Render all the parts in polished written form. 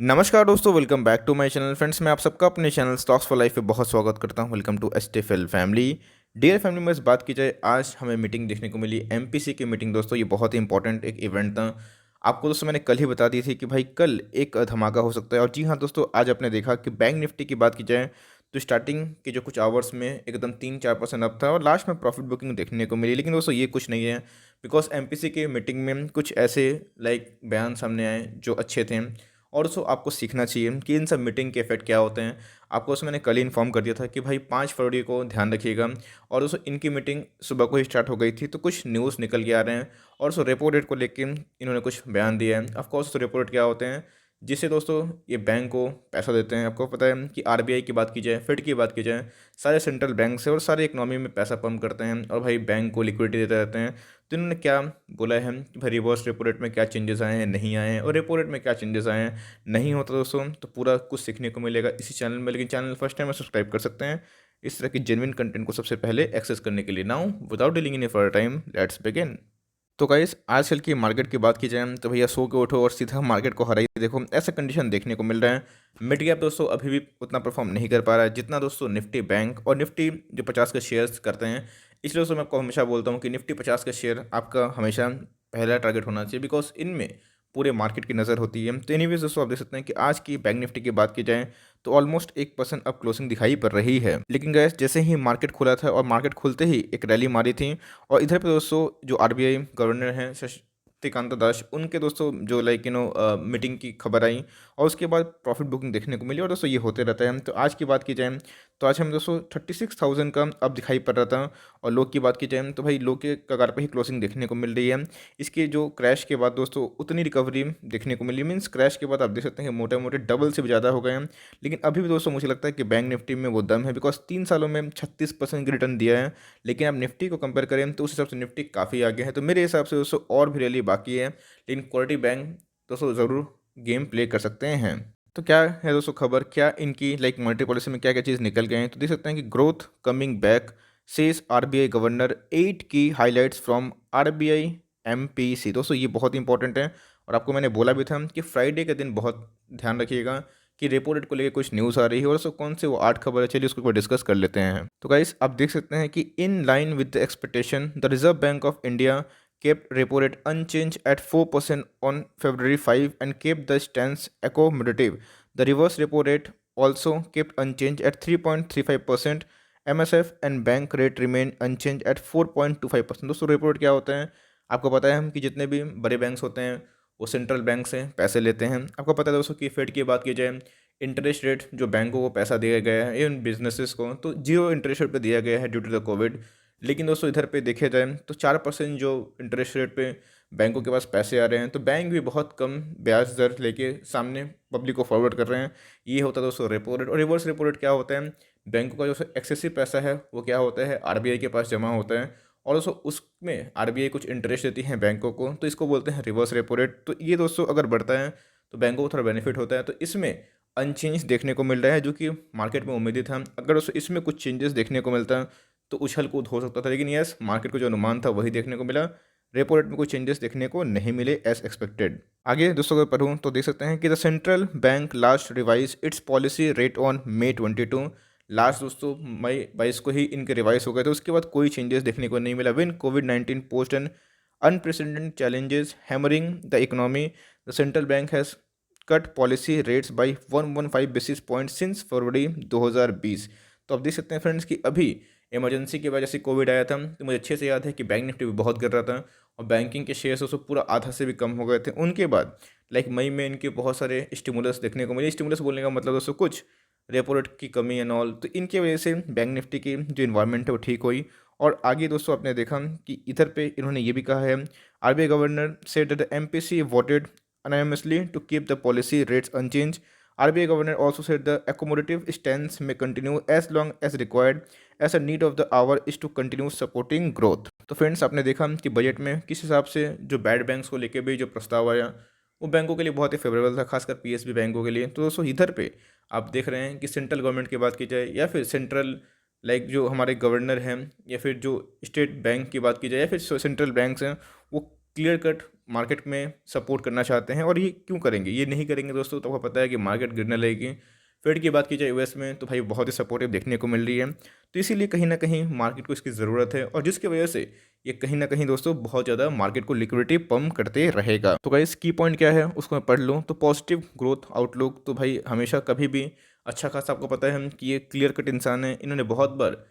नमस्कार दोस्तों, welcome back to my channel. Friends, मैं आप सबका अपने चैनल स्टॉक्स फॉर लाइफ पे बहुत स्वागत करता हूं। Welcome to STFL family. Dear family में इस बात की जाए, आज हमें मीटिंग देखने को मिली, एमपीसी की मीटिंग। दोस्तों, ये बहुत ही इंपॉर्टेंट एक इवेंट था। आपको दोस्तों मैंने कल ही बता दी थी कि भाई कल एक धमाका हो सकता है। और जी हाँ दोस्तों, आज आपने देखा कि बैंक निफ्टी की बात की जाए तो स्टार्टिंग के जो कुछ आवर्स में एकदम 3-4% अप था और लास्ट में प्रॉफिट बुकिंग देखने को मिली। लेकिन दोस्तों ये कुछ नहीं है, बिकॉज एमपीसी के मीटिंग में कुछ ऐसे बयान सामने आए जो अच्छे थे। और उसको आपको सीखना चाहिए कि इन सब मीटिंग के इफेक्ट क्या होते हैं। आपको उसमें मैंने कल ही इन्फॉर्म कर दिया था कि भाई 5 फरवरी को ध्यान रखिएगा। और उसको इनकी मीटिंग सुबह को ही स्टार्ट हो गई थी, तो कुछ न्यूज़ निकल के आ रहे हैं और उसको रेपो रेट को लेके इन्होंने कुछ बयान दिया है। ऑफकोर्स रेपो रेट क्या होते हैं, जिससे दोस्तों ये बैंक को पैसा देते हैं। आपको पता है कि आरबीआई की बात की जाए, फिड की बात की जाए, सारे सेंट्रल बैंक से और सारे इकोनॉमी में पैसा पंप करते हैं और भाई बैंक को लिक्विडिटी देते रहते हैं। तो इन्होंने क्या बोला है कि भाई रिवर्स रेपो रेट में क्या चेंजेस आए हैं, नहीं आए हैं, और रेपो रेट में क्या चेंजेस आए हैं, नहीं होता दोस्तों। तो पूरा कुछ सीखने को मिलेगा इसी चैनल में। लेकिन चैनल फर्स्ट टाइम में सब्सक्राइब कर सकते हैं इस तरह की जेन्युइन कंटेंट को सबसे पहले एक्सेस करने के लिए। Now without dealing in for time, let's begin. तो गाइस, आजकल की मार्केट की बात की जाए तो भैया सो के उठो और सीधा मार्केट को हराइए। देखो ऐसा कंडीशन देखने को मिल रहा है। मिड गैप दोस्तों अभी भी उतना परफॉर्म नहीं कर पा रहा है जितना दोस्तों निफ्टी बैंक और निफ्टी जो 50 के शेयर्स करते हैं। इसलिए दोस्तों मैं आपको हमेशा बोलता हूँ कि निफ्टी 50 का शेयर आपका हमेशा पहला टारगेट होना चाहिए, बिकॉज इनमें पूरे मार्केट की नज़र होती है। तो एनीवेज दोस्तों आप देख सकते हैं कि आज की बैंक निफ्टी की बात की जाए तो ऑलमोस्ट 1% अब क्लोजिंग दिखाई पड़ रही है। लेकिन गैस जैसे ही मार्केट खुला था और मार्केट खुलते ही एक रैली मारी थी। और इधर पे दोस्तों जो आरबीआई गवर्नर हैं शक्तिकांता दास, उनके दोस्तों जो मीटिंग की खबर आई और उसके बाद प्रॉफिट बुकिंग देखने को मिली। और दोस्तों ये होते रहता है। तो आज की बात की जाए तो आज हमें दोस्तों 36,000 का अब दिखाई पड़ रहा था। और लो की बात की जाए तो भाई लो के कगार पर ही क्लोजिंग देखने को मिल रही है। इसके जो क्रैश के बाद दोस्तों उतनी रिकवरी देखने को मिली, मीन्स क्रैश के बाद आप देख सकते हैं कि मोटे मोटे डबल से भी ज़्यादा हो गए हैं। लेकिन अभी भी दोस्तों मुझे लगता है कि बैंक निफ्टी में वो दम है, बिकॉज 3 सालों में 36% की रिटर्न दिया है। लेकिन आप निफ्टी को कंपेयर करें तो उस हिसाब से निफ्टी काफ़ी आगे है। तो मेरे हिसाब से दोस्तों और भी रैली बाकी है, लेकिन क्वालिटी बैंक दोस्तों ज़रूर गेम प्ले कर सकते हैं। तो क्या है दोस्तों खबर, क्या इनकी मॉनेटरी पॉलिसी में क्या क्या चीज़ निकल गए हैं। तो देख सकते हैं कि growth coming back says RBI governor, 8 की हाईलाइट्स फ्रॉम आरबीआई एमपीसी। दोस्तों ये बहुत इंपॉर्टेंट है। और आपको मैंने बोला भी था कि फ्राइडे के दिन बहुत ध्यान रखिएगा कि रेपो रेट को लेकर कुछ न्यूज़ आ रही है और उसको कौन से वो 8 खबर है। चलिए उसको ऊपर डिस्कस कर लेते हैं। तो गाइस आप देख सकते हैं कि in line with the expectation the reserve bank of India kept repo rate unchanged at 4% on February 5 and kept the stance accommodative. The reverse repo rate also kept unchanged at 3.35%. MSF and bank rate remain unchanged at 4.25%. दोस्तों repo rate क्या होता है आपको पता है, हम कि जितने भी बड़े बैंक्स होते हैं वो सेंट्रल बैंक से पैसे लेते हैं। आपको पता है दोस्तों कि फेड की बात की जाए, इंटरेस्ट रेट जो बैंकों को पैसा दिया गया है इन बिजनेसेस को, तो 0 इंटरेस्ट रेट पे दिया गया है ड्यू टू द कोविड। लेकिन दोस्तों इधर पे देखे जाए तो 4% जो इंटरेस्ट रेट पे बैंकों के पास पैसे आ रहे हैं, तो बैंक भी बहुत कम ब्याज दर लेके सामने पब्लिक को फॉरवर्ड कर रहे हैं। ये होता है दोस्तों रेपो रेट। और रिवर्स रेपो रेट क्या होता है, बैंकों का जो एक्सेसिव पैसा है वो क्या होता है, आरबीआई के पास जमा होता है और दोस्तों उसमें आरबीआई कुछ इंटरेस्ट देती है बैंकों को, तो इसको बोलते हैं रिवर्स रेपो रेट। तो ये दोस्तों अगर बढ़ता है तो बैंकों को थोड़ा बेनिफिट होता है। तो इसमें अनचेंज देखने को मिल रहा है, जो कि मार्केट में उम्मीद था। अगर दोस्तों इसमें कुछ चेंजेस देखने को मिलता तो उछल कूद हो सकता था। लेकिन यस, मार्केट को जो अनुमान था वही देखने को मिला। रेपो रेट में कोई चेंजेस देखने को नहीं मिले एज एक्सपेक्टेड। आगे दोस्तों अगर पढ़ूँ तो देख सकते हैं कि the central bank last revise it's policy rate on May 22। Last दोस्तों मई 22 को ही इनके रिवाइज हो गए थे, उसके बाद कोई चेंजेस देखने को नहीं मिला। विन कोविड-19 post and unprecedented challenges hammering the economy, the central bank has cut policy rates by 115 basis point since February 2020। तो आप देख सकते हैं फ्रेंड्स कि अभी इमरजेंसी की वजह से कोविड आया था, तो मुझे अच्छे से याद है कि बैंक निफ्टी भी बहुत गिर रहा था और बैंकिंग के शेयर्स उसको पूरा आधा से भी कम हो गए थे। उनके बाद मई में इनके बहुत सारे स्टिमुलस देखने को मिले। स्टिमुलस बोलने का मतलब दोस्तों कुछ रेपो रेट की कमी एंड ऑल, तो इनकी वजह से बैंक निफ्टी की जो इन्वायरमेंट है वो ठीक हुई। और आगे दोस्तों आपने देखा कि इधर पे इन्होंने ये भी कहा है, RBI governor said that the MPC voted anonymously to keep the policy rates unchanged. RBI governor also said the accommodative stance may continue as long as required, as the need of the hour is to continue supporting growth. तो friends आपने देखा कि budget में किस हिसाब से जो bad banks को लेके भी जो प्रस्ताव आया वो बैंकों के लिए बहुत ही फेवरेबल था, खासकर पीएसबी बैंकों के लिए। तो दोस्तों इधर पे आप देख रहे हैं कि सेंट्रल गवर्नमेंट की बात की जाए या फिर सेंट्रल जो हमारे गवर्नर हैं या फिर जो स्टेट बैंक की बात की जाए या फिर सेंट्रल बैंक्स हैं, वो क्लियर कट मार्केट में सपोर्ट करना चाहते हैं। और ये क्यों करेंगे, ये नहीं करेंगे दोस्तों तो आपको पता है कि मार्केट गिरने लगेगी। फेड की बात की जाए यूएस में तो भाई बहुत ही सपोर्टिव देखने को मिल रही है, तो इसीलिए कहीं ना कहीं मार्केट को इसकी ज़रूरत है, और जिसकी वजह से ये कहीं ना कहीं दोस्तों बहुत ज़्यादा मार्केट को लिक्विडिटी पंप करते रहेगा। तो गाइस की पॉइंट क्या है उसको मैं पढ़ लूँ। तो पॉजिटिव ग्रोथ आउटलुक तो भाई हमेशा कभी भी अच्छा खासा, आपको पता है हम कि ये क्लियर कट इंसान है, इन्होंने बहुत बार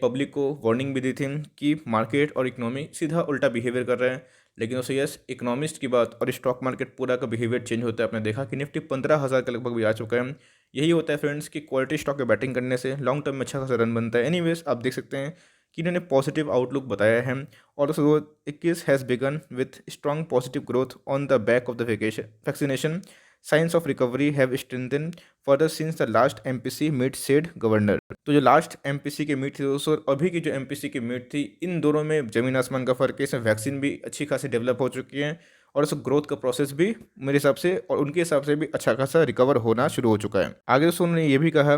पब्लिक को वार्निंग भी दी थी कि मार्केट और इकोनॉमी सीधा उल्टा बिहेवियर कर रहे हैं। लेकिन दोस्तों यस, इकोनॉमिस्ट की बात और स्टॉक मार्केट पूरा का बिहेवियर चेंज होता है। आपने देखा कि निफ्टी 15,000 के लगभग भी आ चुका है। यही होता है फ्रेंड्स कि क्वालिटी स्टॉक पे बैटिंग करने से लॉन्ग टर्म में अच्छा खासा रन बनता है। एनीवेज आप देख सकते हैं कि इन्होंने पॉजिटिव आउटलुक बताया है, और 2021 has begun with strong positive growth on the back of the vaccination. Signs of recovery have strengthened further since the last MPC meet said governor. तो जो लास्ट एमपीसी की मीट थी दोस्तों, अभी की जो एमपीसी की मीट थी, इन दोनों में ज़मीन आसमान का फ़र्क है। इसमें वैक्सीन भी अच्छी खासी डेवलप हो चुकी है, और उस ग्रोथ का प्रोसेस भी मेरे हिसाब से और उनके हिसाब से भी अच्छा खासा रिकवर होना शुरू हो चुका है। आगे दोस्तों उन्होंने ये भी कहा,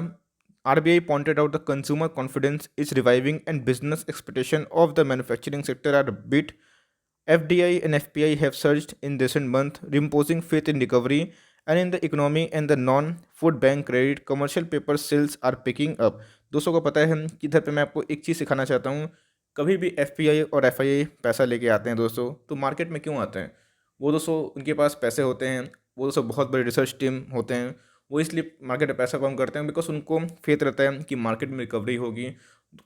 RBI pointed out the consumer confidence is reviving and business expectation of the manufacturing sector are beat. FDI and FPI have surged in recent months, reimposing faith in recovery and in the economy and the non-food bank credit commercial paper sales are picking up. दोस्तों को पता है कि इधर पे मैं आपको एक चीज़ सिखाना चाहता हूँ। कभी भी FPI और FII पैसा लेके आते हैं दोस्तों, तो मार्केट में क्यों आते हैं? वो दोस्तों उनके पास पैसे होते हैं, वो दोस्तों बहुत बड़े रिसर्च टीम होते हैं, वो इसलिए मार्केट में पैसा कम करते हैं बिकॉज उनको फेथ रहता है कि मार्केट में रिकवरी होगी।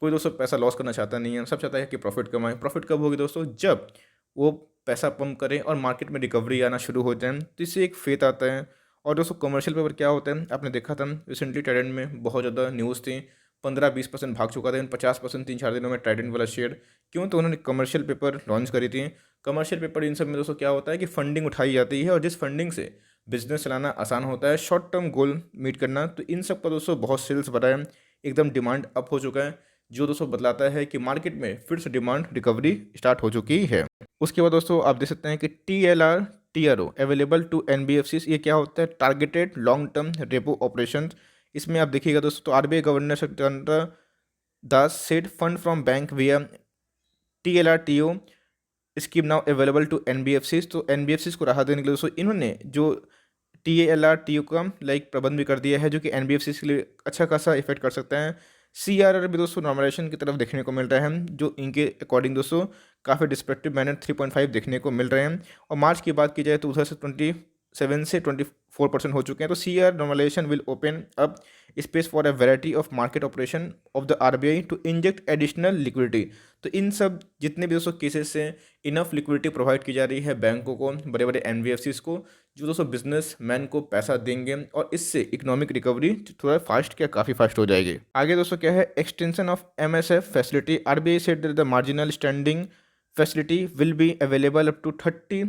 कोई दोस्तों पैसा लॉस करना चाहता नहीं है, सब चाहता है कि प्रॉफिट कमाए। प्रॉफिट कब होगी दोस्तों? जब वो पैसा पंप करें और मार्केट में रिकवरी आना शुरू हो जाए, तो इससे एक फेथ आता है। और दोस्तों कमर्शियल पेपर क्या होता है, आपने देखा था रिसेंटली ट्राइडेंट में बहुत ज़्यादा न्यूज़ थी, 15-20% भाग चुका था, इन 50% 3-4 दिनों में ट्राइडेंट वाला शेयर। क्यों? तो उन्होंने कमर्शियल पेपर लॉन्च करी थी। कमर्शियल पेपर इन सब में दोस्तों क्या होता है कि फंडिंग उठाई जाती है, और जिस फंडिंग से बिजनेस चलाना आसान होता है, शॉर्ट टर्म गोल मीट करना, तो इन सब का दोस्तों बहुत सेल्स बढ़ा है, एकदम डिमांड अप हो चुका है, जो दोस्तों बतलाता है कि मार्केट में फिर से डिमांड रिकवरी स्टार्ट हो चुकी है। उसके बाद दोस्तों आप देख सकते हैं कि TLR TRO available to NBFCs। ये क्या होता है? Targeted long term repo operation. इसमें आप देखिएगा दोस्तों, तो RBI governor Shaktikanta Das said fund from bank via TLR TO scheme now available to NBFCs। तो NBFCs को राहत देने के लिए दोस्तों इन्होंने जो TLR TO का प्रबंध भी कर दिया है, जो कि NBFCs के लिए अच्छा खासा इफेक्ट कर सकता है। CRR भी दोस्तों नॉर्मलाइजेशन की तरफ देखने को मिल रहा है, जो इनके अकॉर्डिंग दोस्तों काफ़ी डिस्पेक्टिव मैनर 3.5 देखने को मिल रहे हैं। और मार्च की बात की जाए तो उधर से 27 से 24% हो चुके हैं। तो CRR normalization will open up space for a variety of market operation of the RBI to inject additional liquidity. तो इन सब जितने भी दोस्तों केसेस से इनफ लिक्विडिटी प्रोवाइड की जा रही है बैंकों को, बड़े बड़े NBFCs को, जो दोस्तों बिजनेस मैन को पैसा देंगे, और इससे इकोनॉमिक रिकवरी थोड़ा फास्ट क्या काफ़ी फास्ट हो जाएगी। आगे दोस्तों क्या है? Extension of MSF facility. RBI said that the marginal standing facility will be available up to 30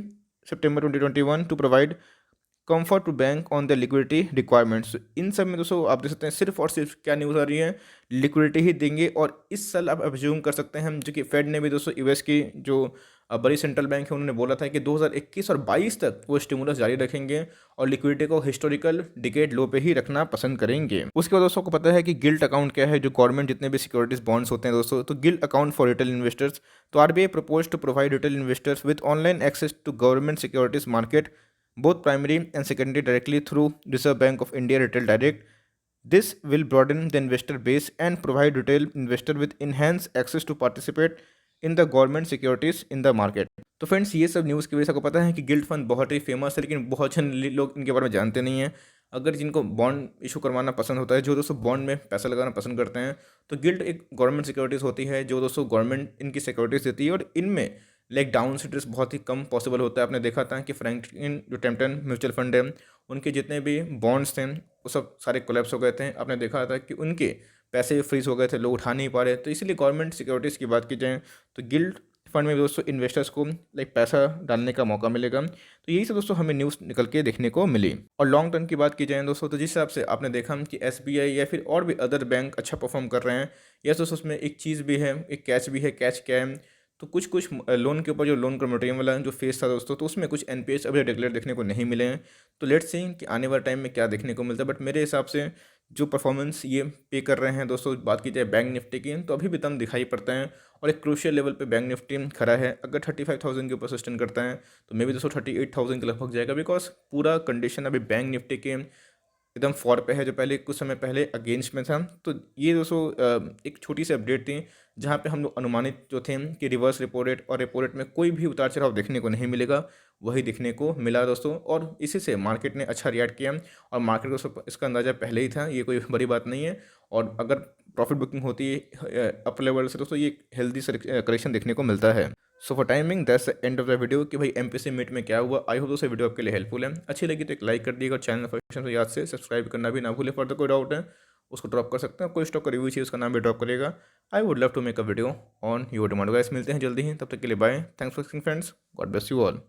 September 2021 to provide comfort to bank on the liquidity requirements. इन सब में दोस्तों आप देख सकते हैं सिर्फ और सिर्फ क्या न्यूज़ आ रही है, लिक्विडिटी ही देंगे। और इस साल आप अज्यूम कर सकते हैं जो कि फेड ने भी दोस्तों US की जो बड़ी सेंट्रल बैंक है उन्होंने बोला था कि 2021 और 22 तक वो स्टिमुलस जारी रखेंगे, और लिक्विडिटी को हिस्टोरिकल डिकेड लो पे ही रखना पसंद करेंगे। उसके बाद दोस्तों को पता है कि गिल्ट अकाउंट क्या है, जो गवर्नमेंट जितने भी सिक्योरिटीज बॉन्ड्स होते हैं दोस्तों, तो gilt account for retail investors. तो RBI propose to provide retail investors with online access to government securities market both primary and secondary directly through Reserve Bank of India Retail Direct. This will broaden the investor base and provide retail investor with enhanced access to participate in the government securities in the market. तो friends ये सब news की वजह से आपको पता है कि गिल्ड फंड बहुत ही फेमस है, लेकिन बहुत जन लोग इनके बारे में जानते नहीं हैं। अगर जिनको बॉन्ड इशू करवाना पसंद होता है, जो दोस्तों बॉन्ड में पैसा लगाना पसंद करते हैं, तो गिल्ड एक गवर्नमेंट सिक्योरिटीज़ होती है, जो दोस्तों गवर्नमेंट इनकी सिक्योरिटीज़ देती है, और इनमें डाउन साइड रिस्क बहुत ही कम पॉसिबल होता है। आपने देखा था कि फ्रैंकलिन जो टेम्पटन म्यूचुअल फंड है, उनके जितने भी बॉन्ड्स थे वो सब सारे कोलैप्स हो गए थे। आपने देखा था कि उनके पैसे भी फ्रीज हो गए थे, लोग उठा नहीं पा रहे। तो इसलिए गवर्नमेंट सिक्योरिटीज़ की बात की जाए तो गिल्ड फंड में दोस्तों इन्वेस्टर्स को पैसा डालने का मौका मिलेगा। तो यही सब दोस्तों हमें न्यूज़ निकल के देखने को मिली। और लॉन्ग टर्म की बात की जाए दोस्तों, तो जिस हिसाब से आपने देखा कि SBI या फिर और भी अदर बैंक अच्छा परफॉर्म कर रहे हैं, या दोस्तों उसमें एक चीज़ भी है, एक कैच भी है। कैच क्या है? तो कुछ कुछ लोन के ऊपर जो लोन का मोरेटोरियम वाला जो फेस था दोस्तों, तो उसमें कुछ एनपीएस अभी डिक्लेयर देखने को नहीं मिले हैं। तो लेट्स सी कि आने वाले टाइम में क्या देखने को मिलता है। बट मेरे हिसाब से जो परफॉर्मेंस ये पे कर रहे हैं दोस्तों, बात की जाए बैंक निफ्टी की, तो अभी भी दम दिखाई पड़ता है और एक क्रूशियल लेवल पे बैंक निफ्टी खड़ा है। अगर 35,000 के ऊपर सस्टेन करता है तो मे भी दोस्तों 38,000 के लगभग जाएगा, बिकॉज पूरा कंडीशन अभी बैंक निफ्टी के एकदम फॉर पे है, जो पहले कुछ समय पहले अगेंस्ट में था। तो ये दोस्तों एक छोटी सी अपडेट थी जहाँ पे हम लोग अनुमानित जो थे कि रिवर्स रेपो रेट और रेपो रेट में कोई भी उतार चढ़ाव देखने को नहीं मिलेगा, वही देखने को मिला दोस्तों। और इसी से मार्केट ने अच्छा रिएक्ट किया और मार्केट को इसका अंदाज़ा पहले ही था, ये कोई बड़ी बात नहीं है। और अगर प्रॉफिट बुकिंग होती है अप लेवल से दोस्तों, ये हेल्दी करेक्शन देखने को मिलता है। So for timing that's the end of the video कि भाई एमपीसी मीट में क्या हुआ। आई होप दोस्तों वीडियो आपके लिए हेल्पफुल है। अच्छी लगी तो एक लाइक कर दिएगा और चैनल फंक्शन याद से सब्सक्राइब करना भी ना भूले। फर्दर कोई डाउट है उसको ड्रॉप कर सकते हैं, कोई स्टॉक का रिव्यू चाहिए उसका नाम भी ड्रॉप करेगा। I would love to make a video on your demand. Guys मिलते हैं जल्दी ही, तब तक के लिए bye. Thanks for watching friends, God bless you all.